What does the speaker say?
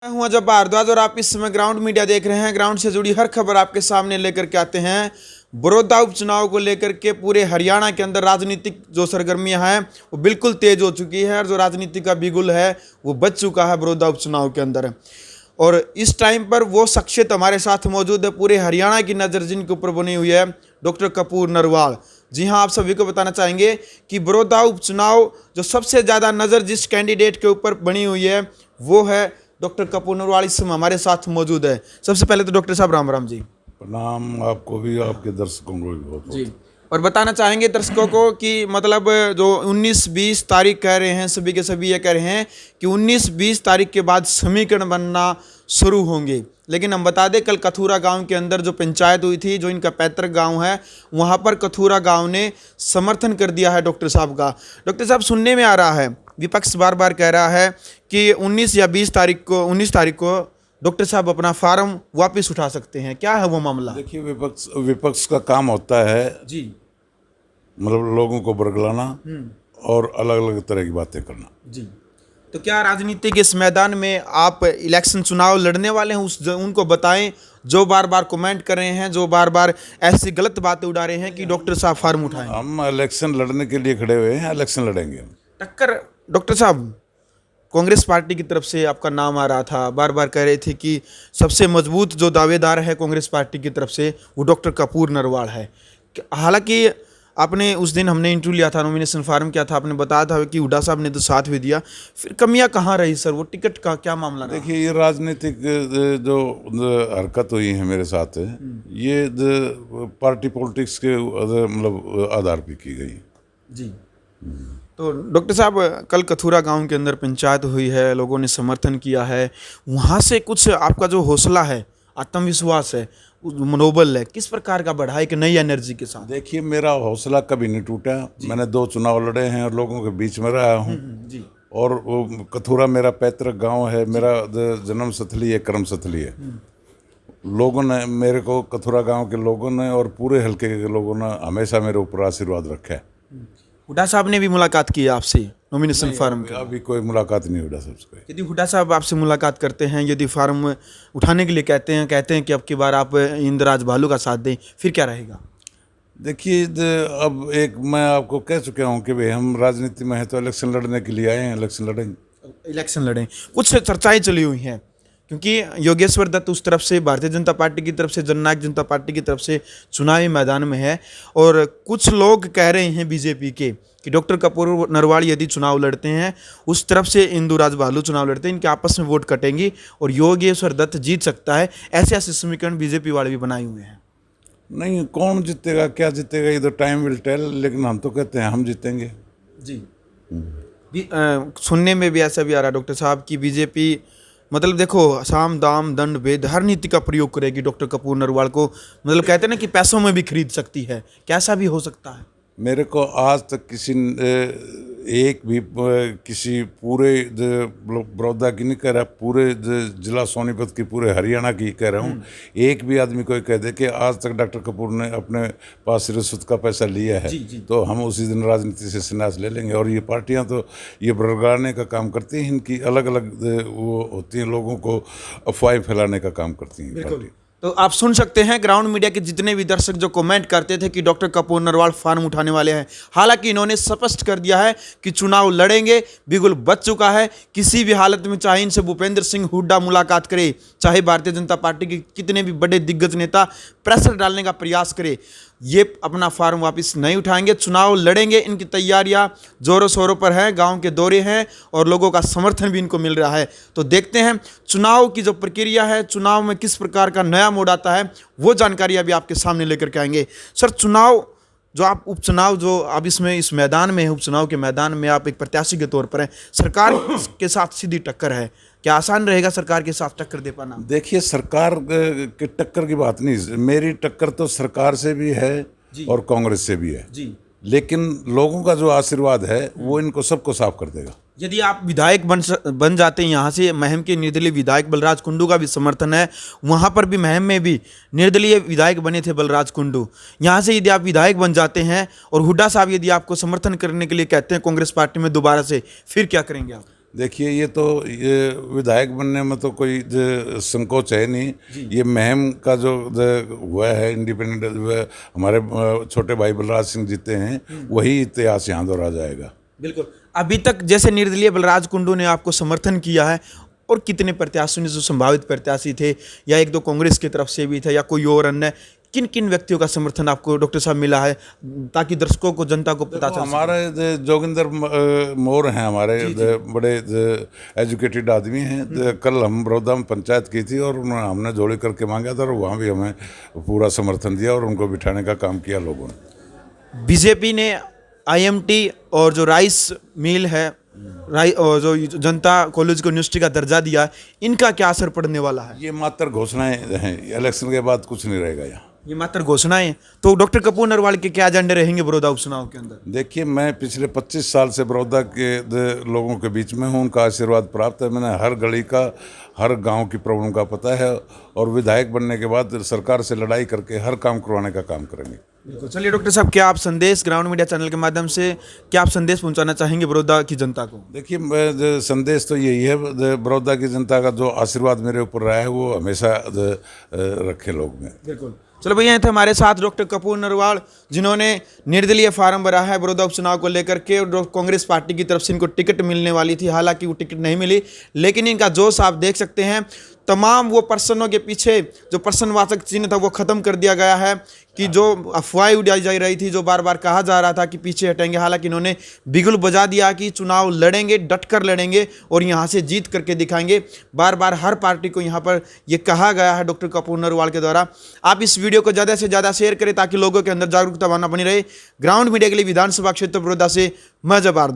मैं हूं अजब भारद्वाज और आप इस समय ग्राउंड मीडिया देख रहे हैं। ग्राउंड से जुड़ी हर खबर आपके सामने लेकर के आते हैं। बड़ौदा उपचुनाव को लेकर के पूरे हरियाणा के अंदर राजनीतिक जो सरगर्मियां हैं वो बिल्कुल तेज हो चुकी है और जो राजनीति का बिगुल है वो बच चुका है बड़ौदा उपचुनाव के अंदर। और इस टाइम पर वो शख्सियत हमारे साथ मौजूद है, पूरे हरियाणा की नज़र जिनके ऊपर बनी हुई है, डॉक्टर कपूर नरवाल। जी हाँ, आप सभी को बताना चाहेंगे कि बड़ौदा उपचुनाव जो सबसे ज़्यादा नज़र जिस कैंडिडेट के ऊपर बनी हुई है वो है डॉक्टर कपूर नरवाल। इस समय हमारे साथ मौजूद है। सबसे पहले तो डॉक्टर साहब राम राम जी। प्रणाम आपको भी, आपके दर्शकों को भी बहुत जी, और बताना चाहेंगे दर्शकों को कि मतलब जो 19-20 तारीख कह रहे हैं, सभी के सभी ये कह रहे हैं कि 19-20 तारीख के बाद समीकरण बनना शुरू होंगे। लेकिन हम बता दें, कल कथूरा गांव के अंदर जो पंचायत हुई थी, जो इनका पैतृक गांव है, वहां पर कथूरा गांव ने समर्थन कर दिया है डॉक्टर साहब का। डॉक्टर साहब, सुनने में आ रहा है, विपक्ष बार बार कह रहा है कि 19 या 20 तारीख को 19 तारीख को डॉक्टर साहब अपना फार्म वापस उठा सकते हैं। क्या है वो मामला? देखिए, विपक्ष का काम होता है जी, मतलब लोगों को बरगलाना और अलग अलग तरह की बातें करना। जी। तो क्या राजनीति के इस मैदान में आप इलेक्शन चुनाव लड़ने वाले हैं? उनको बताएं जो बार बार कमेंट कर रहे हैं, जो बार बार ऐसी गलत बातें उड़ा रहे हैं कि डॉक्टर साहब फार्म उठाएं। हम इलेक्शन लड़ने के लिए खड़े हुए हैं, इलेक्शन लड़ेंगे हम। टक्कर डॉक्टर साहब, कांग्रेस पार्टी की तरफ से आपका नाम आ रहा था, बार बार कह रहे थे कि सबसे मजबूत जो दावेदार है कांग्रेस पार्टी की तरफ से वो डॉक्टर कपूर नरवाल है। हालांकि आपने उस दिन हमने इंटरव्यू लिया था, नॉमिनेशन फार्म किया था, आपने बताया था कि हुड्डा साहब ने तो साथ भी दिया। फिर कमियां कहाँ रही सर? वो टिकट का क्या मामला रहा? देखिए, ये राजनीतिक जो हरकत हुई है मेरे साथ, ये पार्टी पॉलिटिक्स के मतलब आधार पर की गई। जी। तो डॉक्टर साहब, कल कथूरा गांव के अंदर पंचायत हुई है, लोगों ने समर्थन किया है, वहाँ से कुछ आपका जो हौसला है, आत्मविश्वास है, मनोबल है, किस प्रकार का बढ़ा है एक नई एनर्जी के साथ? देखिए, मेरा हौसला कभी नहीं टूटा। मैंने 2 चुनाव लड़े हैं और लोगों के बीच में रहा हूँ। जी, और वो कथूरा मेरा पैतृक गांव है, मेरा जन्म स्थली है, कर्म स्थली है। लोगों ने मेरे को, कथूरा गांव के लोगों ने और पूरे हल्के के लोगों ने हमेशा मेरे ऊपर आशीर्वाद रखा है। हुड्डा साहब ने भी मुलाकात की है आपसे नॉमिनेशन फार्म के? अभी कोई मुलाकात नहीं हुआ सबसे। यदि हुड्डा साहब आपसे मुलाकात करते हैं, यदि फार्म उठाने के लिए कहते हैं कि अब की बार आप इंद्राज भालू का साथ दें, फिर क्या रहेगा? देखिए, अब एक मैं आपको कह चुका हूँ कि भाई हम राजनीति में हैं तो इलेक्शन लड़ने के लिए आए हैं, इलेक्शन लड़ेंगे। इलेक्शन लड़ें। कुछ चर्चाएं चली हुई हैं क्योंकि योगेश्वर दत्त उस तरफ से, भारतीय जनता पार्टी की तरफ से, जननायक जनता पार्टी की तरफ से चुनावी मैदान में है, और कुछ लोग कह रहे हैं बीजेपी के कि डॉक्टर कपूर नरवाल यदि चुनाव लड़ते हैं, उस तरफ से इंदुराज भालू चुनाव लड़ते हैं, इनके आपस में वोट कटेंगी और योगेश्वर दत्त जीत सकता है। ऐसे ऐसे समीकरण बीजेपी वाले भी बनाए हुए हैं। नहीं, कौन जीतेगा क्या जीतेगा ये तो टाइम विल टेल, लेकिन हम तो कहते हैं हम जीतेंगे। जी। सुनने में भी ऐसा भी आ रहा है डॉक्टर साहब की बीजेपी, मतलब देखो, साम दाम दंड भेद हर नीति का प्रयोग करेगी डॉक्टर कपूर नरवाल को, मतलब कहते हैं ना कि पैसों में भी खरीद सकती है। कैसा भी हो सकता है? मेरे को आज तक किसी एक भी किसी पूरे बड़ौदा की नहीं कह रहा, पूरे जिला सोनीपत की, पूरे हरियाणा की कह रहा हूँ, एक भी आदमी कोई कह दे कि आज तक डॉक्टर कपूर ने अपने पास रिश्वत का पैसा लिया है, तो हम उसी दिन राजनीति से संन्यास ले लेंगे। और ये पार्टियां तो ये बरगलाने का काम करती हैं, इनकी अलग अलग वो होती हैं, लोगों को अफवाहें फैलाने का काम करती हैं पार्टी। तो आप सुन सकते हैं ग्राउंड मीडिया के जितने भी दर्शक जो कमेंट करते थे कि डॉक्टर कपूर नरवाल फार्म उठाने वाले हैं, हालांकि इन्होंने स्पष्ट कर दिया है कि चुनाव लड़ेंगे, बिगुल बच चुका है। किसी भी हालत में चाहे इनसे भूपेंद्र सिंह हुड्डा मुलाकात करे, चाहे भारतीय जनता पार्टी के कितने भी बड़े दिग्गज नेता प्रेशर डालने का प्रयास करे, ये अपना फार्म वापस नहीं उठाएंगे, चुनाव लड़ेंगे। इनकी तैयारियां जोरों शोरों पर हैं, गांव के दौरे हैं और लोगों का समर्थन भी इनको मिल रहा है। तो देखते हैं चुनाव की जो प्रक्रिया है, चुनाव में किस प्रकार का नया मोड़ आता है, वो जानकारी अभी आपके सामने लेकर के आएंगे। सर, चुनाव जो आप उपचुनाव जो अब इसमें इस मैदान में है, उपचुनाव के मैदान में आप एक प्रत्याशी के तौर पर हैं, सरकार के साथ सीधी टक्कर है, क्या आसान रहेगा सरकार के साथ टक्कर दे पाना? देखिए, सरकार के टक्कर की बात नहीं, मेरी टक्कर तो सरकार से भी है और कांग्रेस से भी है जी, लेकिन लोगों का जो आशीर्वाद है वो इनको सबको साफ कर देगा। यदि आप विधायक बन जाते हैं, यहाँ से महम के निर्दलीय विधायक बलराज कुंडू का भी समर्थन है, वहाँ पर भी महम में भी निर्दलीय विधायक बने थे बलराज कुंडू, यहाँ से यदि आप विधायक बन जाते हैं और हुड्डा साहब यदि आपको समर्थन करने के लिए कहते हैं कांग्रेस पार्टी में दोबारा से, फिर क्या करेंगे आप? देखिए ये विधायक बनने में तो कोई संकोच है नहीं। ये महम का जो हुआ है इंडिपेंडेंट, हमारे छोटे भाई बलराज सिंह जीते हैं, वही इतिहास यहाँ दोहरा जाएगा। बिल्कुल। अभी तक जैसे निर्दलीय बलराज कुंडू ने आपको समर्थन किया है, और कितने प्रत्याशियों ने जो संभावित प्रत्याशी थे, या एक दो कांग्रेस की तरफ से भी थे या कोई और अन्य, किन किन व्यक्तियों का समर्थन आपको डॉक्टर साहब मिला है, ताकि दर्शकों को, जनता को पता चल? हमारे जोगिंदर मोर हैं, हमारे बड़े एजुकेटेड आदमी हैं। कल हम बड़ौदा में पंचायत की थी और हमने जोड़ी करके मांगा था, और वहाँ भी हमें पूरा समर्थन दिया और उनको बिठाने का काम किया लोगों ने। बीजेपी ने IMT और जो राइस मिल है, और जो जनता कॉलेज को यूनिवर्सिटी का दर्जा दिया है, इनका क्या असर पड़ने वाला है? ये मात्र घोषणाएं हैं, इलेक्शन के बाद कुछ नहीं रहेगा यहाँ। ये मात्र घोषणाएं। तो डॉक्टर कपूर नरवाल के क्या एजेंडे रहेंगे बड़ौदा उपचुनाव के अंदर? देखिए, मैं पिछले 25 साल से बड़ौदा के लोगों के बीच में हूँ, उनका आशीर्वाद प्राप्त है। मैंने हर गली का, हर गांव की प्रॉब्लम का पता है, और विधायक बनने के बाद सरकार से लड़ाई करके हर काम करवाने का काम करेंगे। बिल्कुल। चलिए डॉक्टर साहब, क्या आप संदेश ग्राउंड मीडिया चैनल के माध्यम से क्या आप संदेश पहुंचाना चाहेंगे बड़ौदा की जनता को? देखिए, संदेश तो यही है, बड़ौदा की जनता का जो आशीर्वाद मेरे ऊपर रहा है वो हमेशा रखे लोग में। बिल्कुल। चलो भैया, थे हमारे साथ डॉक्टर कपूर नरवाल, जिन्होंने निर्दलीय फार्म भरा है बड़ौदा उपचुनाव को लेकर के, और कांग्रेस पार्टी की तरफ से इनको टिकट मिलने वाली थी, हालांकि वो टिकट नहीं मिली, लेकिन इनका जोश आप देख सकते हैं। तमाम वो प्रश्नों के पीछे जो प्रश्नवाचक चिन्ह था वो खत्म कर दिया गया है, कि जो अफवाहें उड़ाई जा रही थी, जो बार बार कहा जा रहा था कि पीछे हटेंगे, हालांकि इन्होंने बिगुल बजा दिया कि चुनाव लड़ेंगे, डट कर लड़ेंगे और यहाँ से जीत करके दिखाएंगे। बार बार हर पार्टी को यहाँ पर ये कहा गया है डॉक्टर कपूर नरवाल के द्वारा। आप इस वीडियो को ज़्यादा से ज़्यादा शेयर करें ताकि लोगों के अंदर जागरूकता बनी रहे। ग्राउंड मीडिया के लिए विधानसभा क्षेत्र बड़ौदा से मैं जबार।